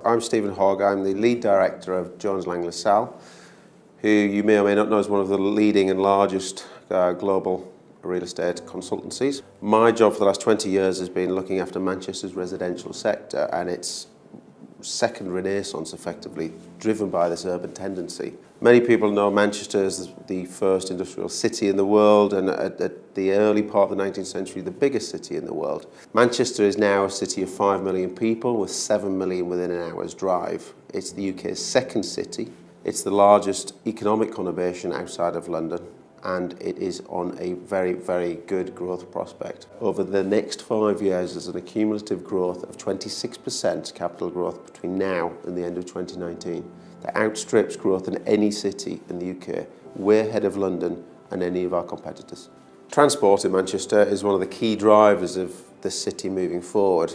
I'm Stephen Hogg. I'm the lead director of Jones Lang LaSalle, who you may or may not know is one of the leading and largest global real estate consultancies. My job for the last 20 years has been looking after Manchester's residential sector and its second renaissance, effectively, driven by this urban tendency. Many people know Manchester as the first industrial city in the world, and at the early part of the 19th century, the biggest city in the world. Manchester is now a city of 5 million people with 7 million within an hour's drive. It's the UK's second city. It's the largest economic conurbation outside of London, and it is on a very, very good growth prospect. Over the next 5 years, there's an accumulative growth of 26% capital growth between now and the end of 2019. That outstrips growth in any city in the UK, way ahead of London and any of our competitors. Transport in Manchester is one of the key drivers of the city moving forward.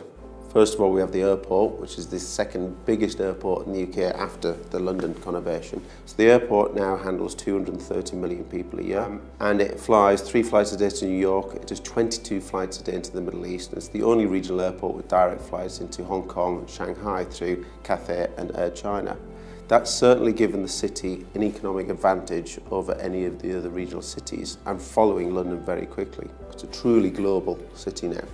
First of all, we have the airport, which is the second biggest airport in the UK after the London conurbation. So the airport now handles 230 million people a year, and it flies 3 flights a day to New York. It does 22 flights a day into the Middle East, and it's the only regional airport with direct flights into Hong Kong and Shanghai through Cathay and Air China. That's certainly given the city an economic advantage over any of the other regional cities and following London very quickly. It's a truly global city now.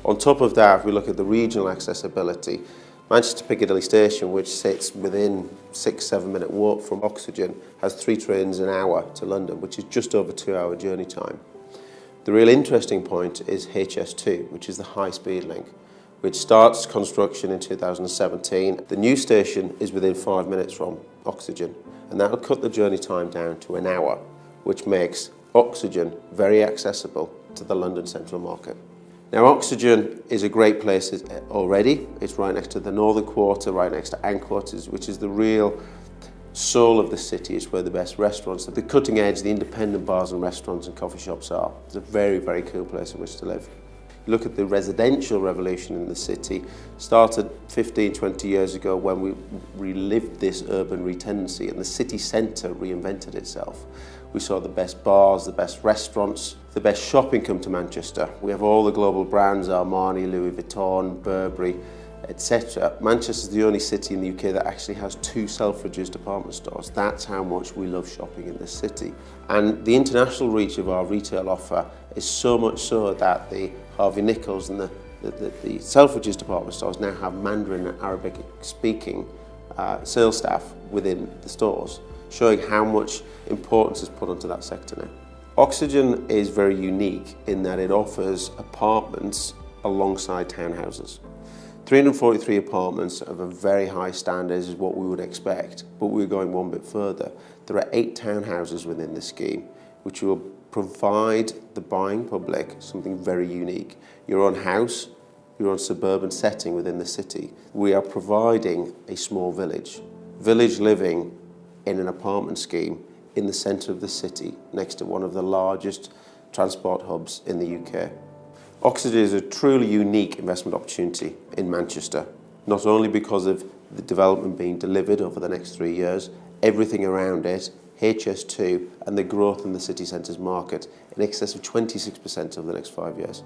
On top of that, if we look at the regional accessibility, Manchester Piccadilly station, which sits within 6-7 minute walk from Oxygen, has 3 trains an hour to London, which is just over 2-hour journey time. The real interesting point is HS2, which is the high-speed link, which starts construction in 2017. The new station is within 5 minutes from Oxygen, and that will cut the journey time down to an hour, which makes Oxygen very accessible to the London central market. Now, Oxygen is a great place already. It's right next to the Northern Quarter, right next to Anquarters, which is the real soul of the city. It's where the best restaurants, at the cutting edge, the independent bars and restaurants and coffee shops are. It's a very, very cool place in which to live. You look at the residential revolution in the city, started 15, 20 years ago when we relived this urban retendency and the city centre reinvented itself. We saw the best bars, the best restaurants, the best shopping come to Manchester. We have all the global brands, Armani, Louis Vuitton, Burberry, etc. Manchester is the only city in the UK that actually has 2 Selfridges department stores. That's how much we love shopping in this city. And the international reach of our retail offer is so much so that the Harvey Nichols and the Selfridges department stores now have Mandarin and Arabic speaking sales staff within the stores, showing how much importance is put onto that sector now. Oxygen is very unique in that it offers apartments alongside townhouses. 343 apartments of a very high standard is what we would expect, but we're going one bit further. There are 8 townhouses within the scheme, which will provide the buying public something very unique. Your own house, your own suburban setting within the city. We are providing a small village living in an apartment scheme in the centre of the city, next to one of the largest transport hubs in the UK. Oxygen is a truly unique investment opportunity in Manchester, not only because of the development being delivered over the next 3 years, everything around it, HS2, and the growth in the city centre's market in excess of 26% over the next 5 years.